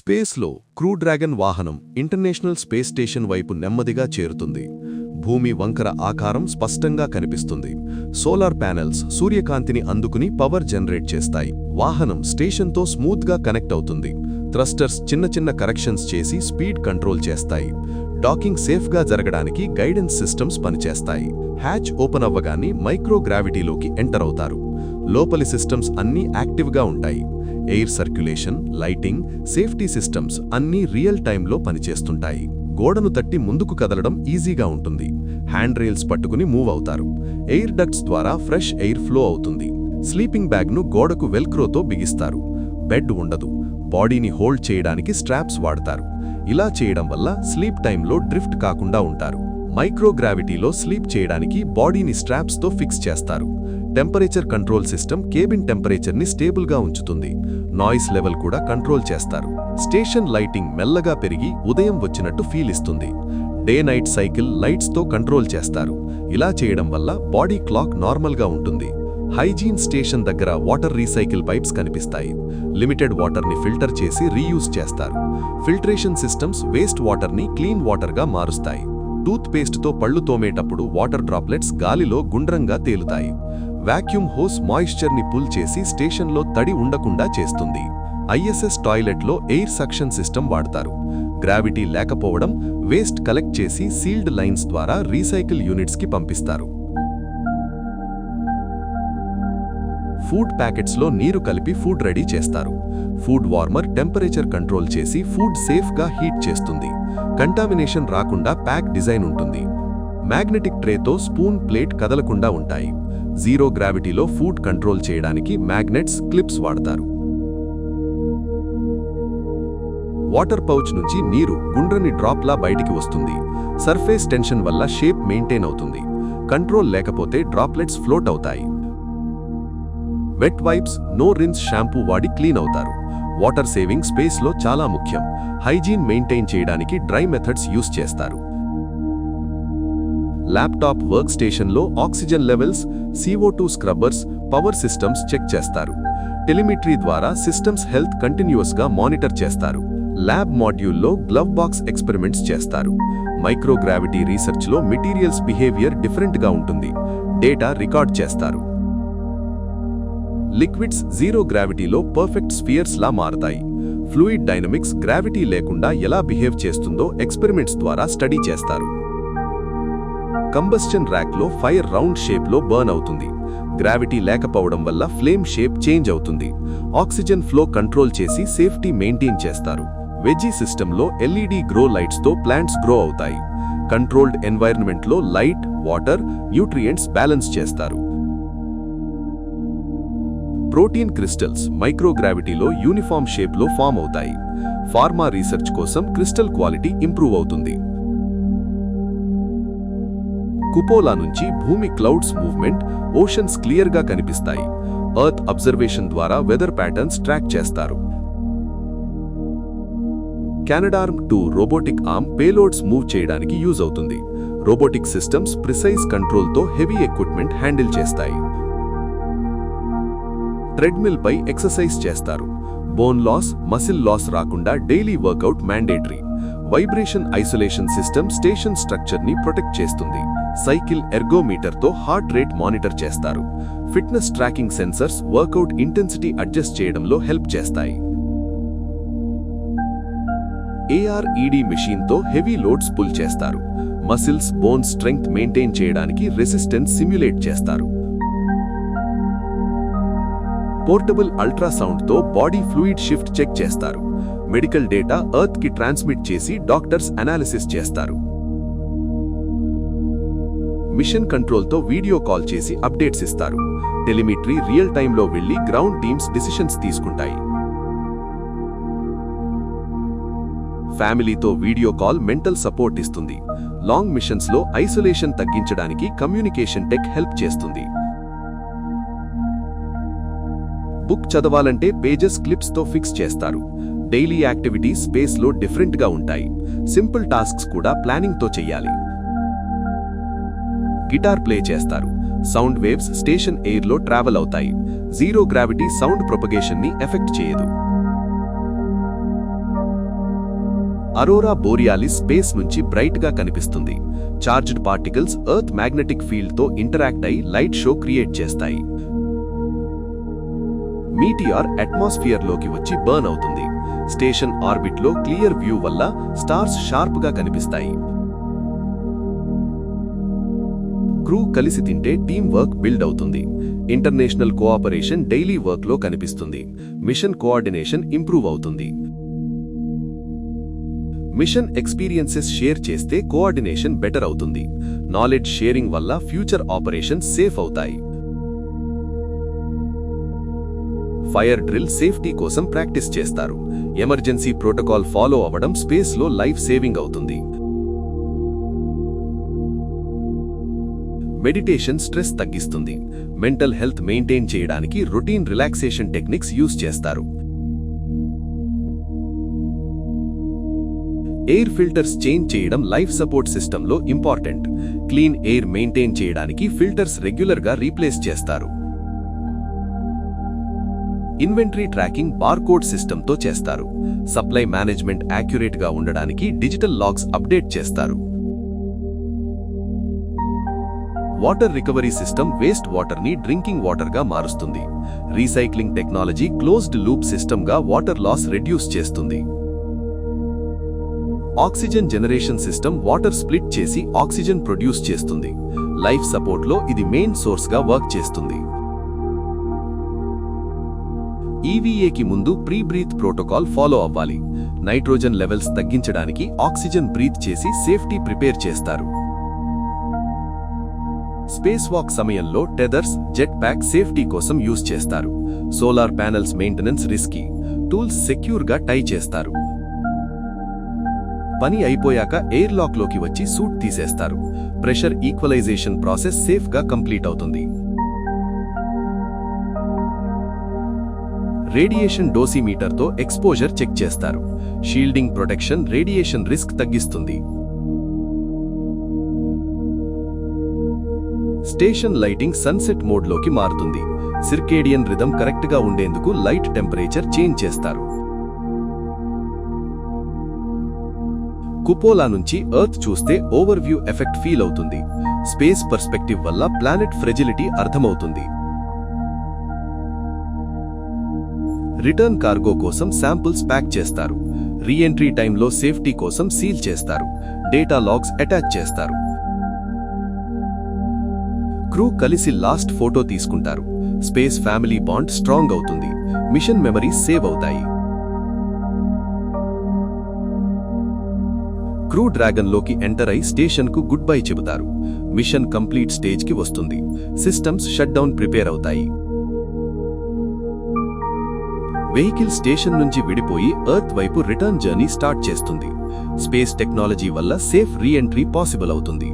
స్పేస్లో crew dragon వాహనం international space station వైపు నెమ్మదిగా చేరుతుంది. భూమి వంకర ఆకారం స్పష్టంగా కనిపిస్తుంది. సోలార్ ప్యానెల్స్ సూర్యకాంతిని అందుకుని పవర్ జనరేట్ చేస్తాయి. వాహనం స్టేషన్తో స్మూత్గా కనెక్ట్ అవుతుంది. థ్రస్టర్స్ చిన్న చిన్న కరెక్షన్స్ చేసి స్పీడ్ కంట్రోల్ చేస్తాయి. డాకింగ్ సేఫ్గా జరగడానికి గైడెన్స్ సిస్టమ్స్ పనిచేస్తాయి. హ్యాచ్ ఓపెన్ అవ్వగానే మైక్రోగ్రావిటీలోకి ఎంటర్ అవుతారు. లోపలి సిస్టమ్స్ అన్నీ యాక్టివ్గా ఉంటాయి. Air circulation, lighting, safety systems అన్నీ రియల్ టైంలో పనిచేస్తుంటాయి. గోడను తట్టి ముందుకు కదలడం ఈజీగా ఉంటుంది. హ్యాండ్ రైల్స్ పట్టుకుని మూవ్ అవుతారు. ఎయిర్ డక్ట్స్ ద్వారా ఫ్రెష్ ఎయిర్ ఫ్లో అవుతుంది. స్లీపింగ్ బ్యాగ్ను గోడకు వెల్క్రోతో బిగిస్తారు. బెడ్ ఉండదు. బాడీని హోల్డ్ చేయడానికి స్ట్రాప్స్ వాడతారు. ఇలా చేయడం వల్ల స్లీప్ టైంలో డ్రిఫ్ట్ కాకుండా ఉంటారు. మైక్రోగ్రావిటీలో స్లీప్ చేయడానికి బాడీని స్ట్రాప్స్తో ఫిక్స్ చేస్తారు. టెంపరేచర్ కంట్రోల్ సిస్టమ్ కేబిన్ టెంపరేచర్ని స్టేబుల్గా ఉంచుతుంది. నాయిస్ లెవెల్ కూడా కంట్రోల్ చేస్తారు. స్టేషన్ లైటింగ్ మెల్లగా పెరిగి ఉదయం వచ్చినట్టు ఫీల్ ఇస్తుంది. డే నైట్ సైకిల్ లైట్స్తో కంట్రోల్ చేస్తారు. ఇలా చేయడం వల్ల బాడీ క్లాక్ నార్మల్గా ఉంటుంది. హైజీన్ స్టేషన్ దగ్గర వాటర్ రీసైకిల్ పైప్స్ కనిపిస్తాయి. లిమిటెడ్ వాటర్ని ఫిల్టర్ చేసి రీయూజ్ చేస్తారు. ఫిల్ట్రేషన్ సిస్టమ్స్ వేస్ట్ వాటర్ని క్లీన్ వాటర్గా మారుస్తాయి. టూత్ పేస్ట్తో పళ్ళు తోమేటప్పుడు వాటర్ డ్రాప్లెట్స్ గాలిలో గుండ్రంగా తేలుతాయి. వాక్యూమ్ హోస్ మాయిశ్చర్ని పుల్ చేసి స్టేషన్లో తడి ఉండకుండా చేస్తుంది. ఐఎస్ఎస్ టాయిలెట్లో ఎయిర్ సక్షన్ సిస్టమ్ వాడతారు. గ్రావిటీ లేకపోవడం వేస్ట్ కలెక్ట్ చేసి సీల్డ్ లైన్స్ ద్వారా రీసైకిల్ యూనిట్స్కి పంపిస్తారు. ఫుడ్ ప్యాకెట్స్లో నీరు కలిపి ఫుడ్ రెడీ చేస్తారు. ఫుడ్ వార్మర్ టెంపరేచర్ కంట్రోల్ చేసి ఫుడ్ సేఫ్గా హీట్ చేస్తుంది. కంటామినేషన్ రాకుండా ప్యాక్ డిజైన్ ఉంటుంది. మ్యాగ్నెటిక్ ట్రేతో స్పూన్ ప్లేట్ కదలకుండా ఉంటాయి. జీరో గ్రావిటీలో ఫుడ్ కంట్రోల్ చేయడానికి మ్యాగ్నెట్స్, క్లిప్స్ వాడతారు. వాటర్ పౌచ్ నుంచి నీరు గుండ్రని డ్రాప్లా బయటికి వస్తుంది. సర్ఫేస్ టెన్షన్ వల్ల షేప్ మెయింటైన్ అవుతుంది. కంట్రోల్ లేకపోతే డ్రాప్లెట్స్ ఫ్లోట్ అవుతాయి. Wet wipes, no rinse shampoo వాడి క్లీన్ అవుతారు. వాటర్ సేవింగ్ స్పేస్లో చాలా ముఖ్యం. హైజీన్ మెయింటైన్ చేయడానికి డ్రై మెథడ్స్ యూస్ చేస్తారు. ల్యాప్టాప్ వర్క్ స్టేషన్లో oxygen levels, CO2 scrubbers, power systems check చేస్తారు. టెలిమెట్రీ ద్వారా సిస్టమ్స్ హెల్త్ కంటిన్యూస్గా మానిటర్ చేస్తారు. ల్యాబ్ మాడ్యూల్లో గ్లవ్ బాక్స్ ఎక్స్పెరిమెంట్స్ చేస్తారు. మైక్రోగ్రావిటీ రీసెర్చ్లో మెటీరియల్స్ బిహేవియర్ డిఫరెంట్గా ఉంటుంది. డేటా రికార్డ్ చేస్తారు. లిక్విడ్స్ జీరో గ్రావిటీలో పర్ఫెక్ట్ స్ఫియర్స్ లా మారతాయి. ఫ్లూయిడ్ డైనమిక్స్ గ్రావిటీ లేకుండా ఎలా బిహేవ్ చేస్తుందో ఎక్స్పెరిమెంట్స్ ద్వారా స్టడీ చేస్తారు. కంబస్షన్ ర్యాక్లో ఫైర్ రౌండ్ షేప్లో బర్న్ అవుతుంది. గ్రావిటీ లేకపోవడం వల్ల ఫ్లేమ్ షేప్ చేంజ్ అవుతుంది. ఆక్సిజన్ ఫ్లో కంట్రోల్ చేసి సేఫ్టీ మెయింటైన్ చేస్తారు. వెజీ సిస్టంలో LED గ్రో లైట్స్తో ప్లాంట్స్ గ్రో అవుతాయి. కంట్రోల్డ్ ఎన్వైరన్మెంట్లో లైట్, వాటర్, న్యూట్రియంట్స్ బ్యాలెన్స్ చేస్తారు. ప్రోటీన్ క్రిస్టల్స్ మైక్రోగ్రావిటీలో యూనిఫామ్ షేప్లో ఫామ్ అవుతాయి. ఫార్మా రీసెర్చ్ కోసం క్రిస్టల్ క్వాలిటీ ఇంప్రూవ్ అవుతుంది. కుపోలా నుంచి భూమి క్లౌడ్స్ మూవ్మెంట్, ఓషన్స్ క్లియర్గా కనిపిస్తాయి. ఎర్త్ అబ్జర్వేషన్ ద్వారా వెదర్ ప్యాటర్న్స్ ట్రాక్ చేస్తారు. క్యానడార్మ్-2 రోబోటిక్ ఆర్మ్ పేలోడ్స్ మూవ్ చేయడానికి యూజ్ అవుతుంది. రోబోటిక్ సిస్టమ్స్ ప్రిసైజ్ కంట్రోల్తో హెవీ ఎక్విప్మెంట్ హ్యాండిల్ చేస్తాయి. ట్రెడ్మిల్ పై ఎక్సర్సైజ్ చేస్తారు. బోన్ లాస్, మసిల్ లాస్ రాకుండా daily workout mandatory. Vibration isolation system station స్ట్రక్చర్ని ప్రొటెక్ట్ చేస్తుంది. సైకిల్ ఎర్గోమీటర్తో హార్ట్ రేట్ మానిటర్ చేస్తారు. Fitness tracking sensors workout intensity adjust చేయడంలో హెల్ప్ చేస్తాయి. AR-ED మెషీన్తో హెవీ లోడ్స్ పుల్ చేస్తారు. మసిల్స్, బోన్ స్ట్రెంగ్త్ మెయింటైన్ చేయడానికి రెసిస్టెన్స్ సిమ్యులేట్ చేస్తారు. పోర్టబుల్ అల్ట్రాసౌండ్తో బాడీ ఫ్లూయిడ్ షిఫ్ట్ చెక్ చేస్తారు. మెడికల్ డేటా ఎర్త్కి ట్రాన్స్మిట్ చేసి డాక్టర్స్ అనాలిసిస్ చేస్తారు. మిషన్ కంట్రోల్తో వీడియో కాల్ చేసి అప్డేట్స్ ఇస్తారు. టెలిమెట్రీ రియల్ టైంలో వెళ్లి గ్రౌండ్ టీమ్స్ డిసిషన్స్ తీసుకుంటాయి. ఫ్యామిలీతో వీడియో కాల్ మెంటల్ సపోర్ట్ ఇస్తుంది. లాంగ్ మిషన్స్లో ఐసోలేషన్ తగ్గించడానికి కమ్యూనికేషన్ టెక్ హెల్ప్ చేస్తుంది. బుక్ చదవాలంటే పేజెస్ క్లిప్స్తో ఫిక్స్ చేస్తారు. డైలీ యాక్టివిటీస్ స్పేస్లో డిఫరెంట్గా ఉంటాయి. సింపుల్ టాస్క్స్ కూడా ప్లానింగ్తో చెయ్యాలి. గిటార్ ప్లే చేస్తారు. సౌండ్ వేవ్స్ స్టేషన్ ఎయిర్లో ట్రావెల్ అవుతాయి. జీరో గ్రావిటీ సౌండ్ ప్రొపగేషన్ని ఎఫెక్ట్ చేయదు. అరోరా బోరియాలిస్ స్పేస్ నుంచి బ్రైట్గా కనిపిస్తుంది. చార్జ్డ్ పార్టికల్స్ ఎర్త్ మ్యాగ్నెటిక్ ఫీల్డ్తో ఇంటరాక్ట్ అయి లైట్ షో క్రియేట్ చేస్తాయి. మీటియార్ అట్మాస్ఫియర్లోకి వచ్చి బర్న్ అవుతుంది. స్టేషన్ ఆర్బిట్లో క్లియర్ వ్యూ వల్ల స్టార్స్ షార్ప్గా కనిపిస్తాయి. క్రూ కలిసి తింటే టీమ్ వర్క్ బిల్డ్ అవుతుంది. ఇంటర్నేషనల్ కోఆపరేషన్ డైలీ వర్క్లో కనిపిస్తుంది. మిషన్ కోఆర్డినేషన్ ఇంప్రూవ్ అవుతుంది. మిషన్ ఎక్స్పీరియన్సెస్ షేర్ చేస్తే కోఆర్డినేషన్ బెటర్ అవుతుంది. నాలెడ్జ్ షేరింగ్ వల్ల ఫ్యూచర్ ఆపరేషన్స్ సేఫ్ అవుతాయి. ఫైర్ డ్రిల్ సేఫ్టీ కోసం ప్రాక్టీస్ చేస్తారు. ఎమర్జెన్సీ ప్రోటోకాల్ ఫాలో అవ్వడం స్పేస్లో లైఫ్ సేవింగ్ అవుతుంది. మెడిటేషన్ స్ట్రెస్ తగ్గిస్తుంది. మెంటల్ హెల్త్ మెయింటైన్ చేయడానికి రొటీన్ రిలాక్సేషన్ టెక్నిక్స్ యూజ్ చేస్తారు. ఎయిర్ ఫిల్టర్స్ చేంజ్ చేయడం లైఫ్ సపోర్ట్ సిస్టంలో ఇంపార్టెంట్. క్లీన్ ఎయిర్ మెయింటైన్ చేయడానికి ఫిల్టర్స్ రెగ్యులర్గా రీప్లేస్ చేస్తారు. ఇన్వెంటరీ ట్రాకింగ్ బార్కోడ్ సిస్టంతో చేస్తారు. సప్లై మేనేజ్మెంట్ యాక్యురేట్గా ఉండడానికి డిజిటల్ లాగ్స్ అప్డేట్ చేస్తారు. వాటర్ రికవరీ సిస్టమ్ వేస్ట్ వాటర్ని డ్రింకింగ్ వాటర్గా మారుస్తుంది. రీసైక్లింగ్ టెక్నాలజీ క్లోజ్డ్ లూప్ సిస్టమ్గా వాటర్ లాస్ రెడ్యూస్ చేస్తుంది. Oxygen generation system water split చేసి ఆక్సిజన్ ప్రొడ్యూస్ చేస్తుంది. లైఫ్ సపోర్ట్లో ఇది మెయిన్ సోర్స్గా వర్క్ చేస్తుంది. ఈవీఏకి ముందు ప్రీ బ్రీత్ ప్రోటోకాల్ ఫాలో అవ్వాలి. నైట్రోజన్ లెవెల్స్ తగ్గించడానికి ఆక్సిజన్ బ్రీత్ చేసి సేఫ్టీ ప్రిపేర్ చేస్తారు. స్పేస్ వాక్ సమయంలో టెదర్స్, జెట్ ప్యాక్ సేఫ్టీ కోసం యూజ్ చేస్తారు. Solar panels maintenance risky. Tools సెక్యూర్గా టై చేస్తారు. పని అయిపోయాక ఎయిర్ లాక్లోకి వచ్చి సూట్ తీసేస్తారు. ప్రెషర్ ఈక్వలైజేషన్ ప్రాసెస్ సేఫ్గా కంప్లీట్ అవుతుంది. రేడియేషన్ డోసిమీటర్తో ఎక్స్పోజర్ చెక్ చేస్తారు. షీల్డింగ్ ప్రొటెక్షన్ రేడియేషన్ రిస్క్ తగ్గిస్తుంది. స్టేషన్ లైటింగ్ సన్సెట్ మోడ్లోకి మారుతుంది. సిర్కేడియన్ రిథమ్ కరెక్ట్గా ఉండేందుకు లైట్ టెంపరేచర్ చేంజ్ చేస్తారు. కుపోలా నుంచి ఎర్త్ చూస్తే ఓవర్వ్యూ ఎఫెక్ట్ ఫీల్ అవుతుంది. స్పేస్ పర్స్పెక్టివ్ వల్ల ప్లానెట్ ఫ్రెజిలిటీ అర్థమవుతుంది. రిటర్న్ కార్గో కోసం శాంపుల్స్ ప్యాక్ చేస్తారు. రీఎంట్రీ టైంలో సేఫ్టీ కోసం సీల్ చేస్తారు. డేటా లాగ్స్ అటాచ్ చేస్తారు. క్రూ కలిసి లాస్ట్ ఫోటో తీసుకుంటారు. స్పేస్ ఫ్యామిలీ బాండ్ స్ట్రాంగ్ అవుతుంది. మిషన్ మెమరీస్ సేవ్ అవుతాయి. క్రూ డ్రాగన్లోకి ఎంటర్ అయి స్టేషన్కు గుడ్ బై చెబుతారు. మిషన్ కంప్లీట్ స్టేజ్కి వస్తుంది. సిస్టమ్స్ షట్ డౌన్ ప్రిపేర్ అవుతాయి. వెహికల్ స్టేషన్ నుంచి విడిపోయి ఎర్త్ వైపు రిటర్న్ జర్నీ స్టార్ట్ చేస్తుంది. స్పేస్ టెక్నాలజీ వల్ల సేఫ్ రీఎంట్రీ పాసిబుల్ అవుతుంది.